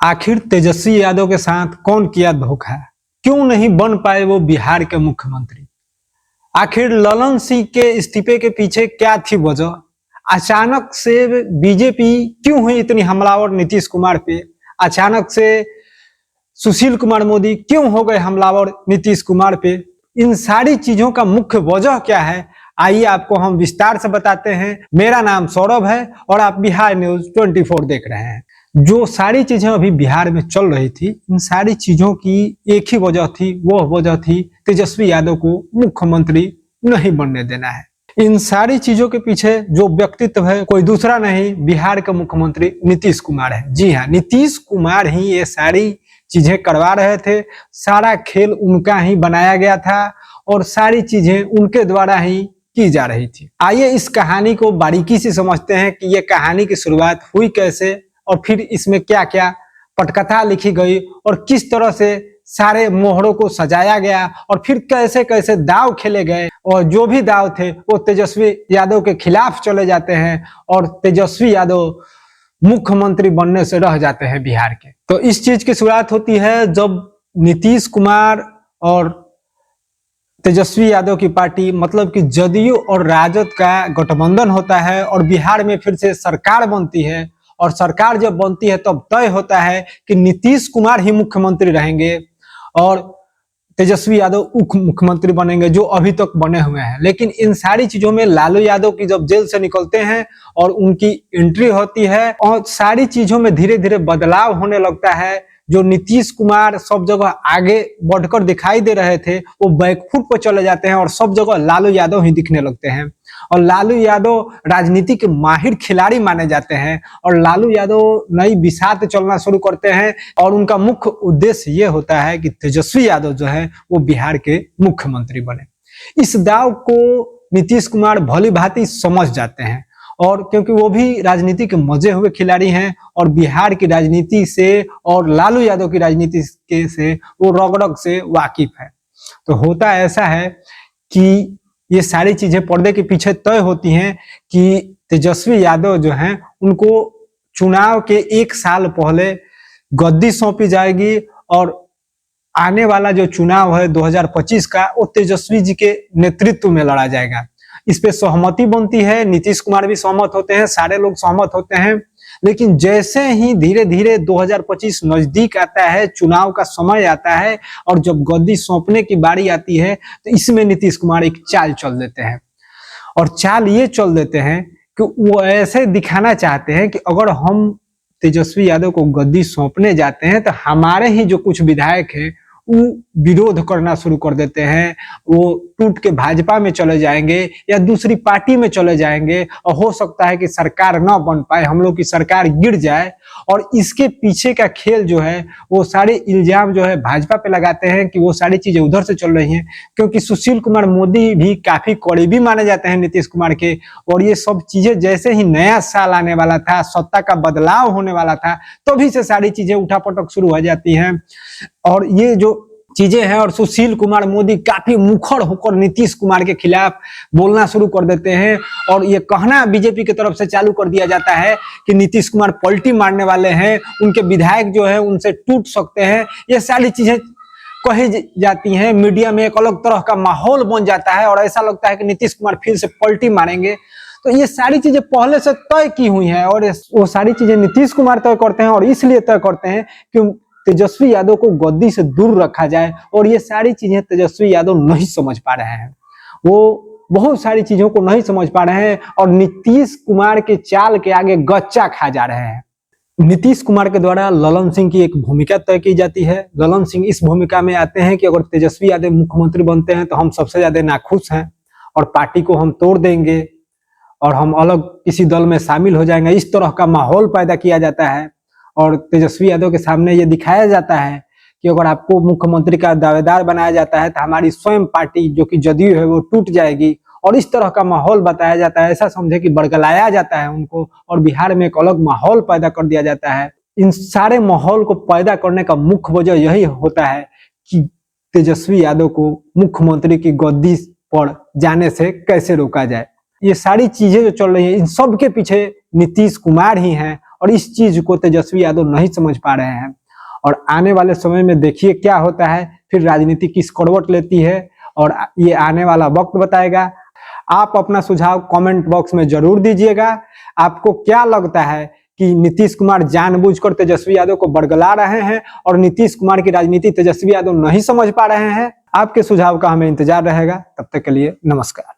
आखिर तेजस्वी यादव के साथ कौन किया धोखा? क्यों नहीं बन पाए वो बिहार के मुख्यमंत्री? आखिर ललन सिंह के इस्तीफे के पीछे क्या थी वजह? अचानक से बीजेपी क्यों हुई इतनी हमलावर नीतीश कुमार पे? अचानक से सुशील कुमार मोदी क्यों हो गए हमलावर नीतीश कुमार पे? इन सारी चीजों का मुख्य वजह क्या है, आइए आपको हम विस्तार से बताते हैं। मेरा नाम सौरभ है और आप बिहार न्यूज 24 देख रहे हैं। जो सारी चीजें अभी बिहार में चल रही थी, इन सारी चीजों की एक ही वजह थी, वो वजह थी तेजस्वी यादव को मुख्यमंत्री नहीं बनने देना है। इन सारी चीजों के पीछे जो व्यक्तित्व है कोई दूसरा नहीं, बिहार के मुख्यमंत्री नीतीश कुमार है। जी हाँ, नीतीश कुमार ही ये सारी चीजें करवा रहे थे। सारा खेल उनका ही बनाया गया था और सारी चीजें उनके द्वारा ही की जा रही थी। आइए इस कहानी को बारीकी से समझते हैं कि ये कहानी की शुरुआत हुई कैसे और फिर इसमें क्या क्या पटकथा लिखी गई और किस तरह से सारे मोहरों को सजाया गया और फिर कैसे कैसे दाव खेले गए और जो भी दाव थे वो तेजस्वी यादव के खिलाफ चले जाते हैं और तेजस्वी यादव मुख्यमंत्री बनने से रह जाते हैं बिहार के। तो इस चीज की शुरुआत होती है जब नीतीश कुमार और तेजस्वी यादव की पार्टी मतलब कि जदयू और राजद का गठबंधन होता है और बिहार में फिर से सरकार बनती है। और सरकार जब बनती है तब तय होता है कि नीतीश कुमार ही मुख्यमंत्री रहेंगे और तेजस्वी यादव उप मुख्यमंत्री बनेंगे, जो अभी तक बने हुए हैं। लेकिन इन सारी चीजों में लालू यादव की जब जेल से निकलते हैं और उनकी एंट्री होती है और सारी चीजों में धीरे धीरे बदलाव होने लगता है। जो नीतीश कुमार सब जगह आगे बढ़कर दिखाई दे रहे थे वो बैकफुट पर चले जाते हैं और सब जगह लालू यादव ही दिखने लगते हैं। और लालू यादव राजनीति के माहिर खिलाड़ी माने जाते हैं और लालू यादव नई बिसात चलना शुरू करते हैं और उनका मुख्य उद्देश्य ये होता है कि तेजस्वी यादव जो है वो बिहार के मुख्यमंत्री बने। इस दाव को नीतीश कुमार भली भांति समझ जाते हैं और क्योंकि वो भी राजनीति के मजे हुए खिलाड़ी हैं और बिहार की राजनीति से और लालू यादव की राजनीति के से वो रगड़ग से वाकिफ है। तो होता ऐसा है कि ये सारी चीजें पर्दे के पीछे तय होती हैं कि तेजस्वी यादव जो हैं उनको चुनाव के 1 साल पहले गद्दी सौंपी जाएगी और आने वाला जो चुनाव है 2025 का वो तेजस्वी जी के नेतृत्व में लड़ा जाएगा। इस पे सहमति बनती है, नीतीश कुमार भी सहमत होते हैं, सारे लोग सहमत होते हैं। लेकिन जैसे ही धीरे धीरे 2025 नजदीक आता है, चुनाव का समय आता है और जब गद्दी सौंपने की बारी आती है तो इसमें नीतीश कुमार एक चाल चल देते हैं। और चाल ये चल देते हैं कि वो ऐसे दिखाना चाहते हैं कि अगर हम तेजस्वी यादव को गद्दी सौंपने जाते हैं तो हमारे ही जो कुछ विधायक हैं वो विरोध करना शुरू कर देते हैं, वो टूट के भाजपा में चले जाएंगे या दूसरी पार्टी में चले जाएंगे और हो सकता है कि सरकार ना बन पाए, हम लोग की सरकार गिर जाए। और इसके पीछे का खेल जो है वो सारे इल्जाम जो है भाजपा पे लगाते हैं कि वो सारी चीजें उधर से चल रही हैं, क्योंकि सुशील कुमार मोदी भी काफी करीबी माने जाते हैं नीतीश कुमार के। और ये सब चीजें जैसे ही नया साल आने वाला था, सत्ता का बदलाव होने वाला था, तभी से सारी चीजें उठापटक शुरू हो जाती हैं। और ये जो चीजें हैं और सुशील कुमार मोदी काफी मुखर होकर नीतीश कुमार के खिलाफ बोलना शुरू कर देते हैं और ये कहना बीजेपी की तरफ से चालू कर दिया जाता है कि नीतीश कुमार पलटी मारने वाले हैं, उनके विधायक जो है उनसे टूट सकते हैं। ये सारी चीजें कही जाती हैं, मीडिया में एक अलग तरह का माहौल बन जाता है और ऐसा लगता है कि नीतीश कुमार फिर से पलटी मारेंगे। तो ये सारी चीजें पहले से तय की हुई है और वो सारी चीजें नीतीश कुमार तय करते हैं और इसलिए तय करते हैं कि तेजस्वी यादव को गद्दी से दूर रखा जाए। और ये सारी चीजें तेजस्वी यादव नहीं समझ पा रहे हैं, वो बहुत सारी चीजों को नहीं समझ पा रहे हैं और नीतीश कुमार के चाल के आगे गच्चा खा जा रहे हैं। नीतीश कुमार के द्वारा ललन सिंह की एक भूमिका तय की जाती है। ललन सिंह इस भूमिका में आते हैं कि अगर तेजस्वी यादव मुख्यमंत्री बनते हैं तो हम सबसे ज्यादा नाखुश हैं और पार्टी को हम तोड़ देंगे और हम अलग किसी दल में शामिल हो जाएंगे। इस तरह का माहौल पैदा किया जाता है और तेजस्वी यादव के सामने ये दिखाया जाता है कि अगर आपको मुख्यमंत्री का दावेदार बनाया जाता है तो हमारी स्वयं पार्टी जो कि जदयू है वो टूट जाएगी। और इस तरह का माहौल बताया जाता है, ऐसा समझे कि बरगलाया जाता है उनको और बिहार में एक अलग माहौल पैदा कर दिया जाता है। इन सारे माहौल को पैदा करने का मुख्य वजह यही होता है कि तेजस्वी यादव को मुख्यमंत्री की गद्दी पर जाने से कैसे रोका जाए। ये सारी चीजें जो चल रही है इन सब के पीछे नीतीश कुमार ही हैं और इस चीज को तेजस्वी यादव नहीं समझ पा रहे हैं। और आने वाले समय में देखिए क्या होता है, फिर राजनीति किस करवट लेती है और ये आने वाला वक्त बताएगा। आप अपना सुझाव कमेंट बॉक्स में जरूर दीजिएगा। आपको क्या लगता है कि नीतीश कुमार जानबूझकर तेजस्वी यादव को बरगला रहे हैं और नीतीश कुमार की राजनीति तेजस्वी यादव नहीं समझ पा रहे हैं? आपके सुझाव का हमें इंतजार रहेगा। तब तक के लिए नमस्कार।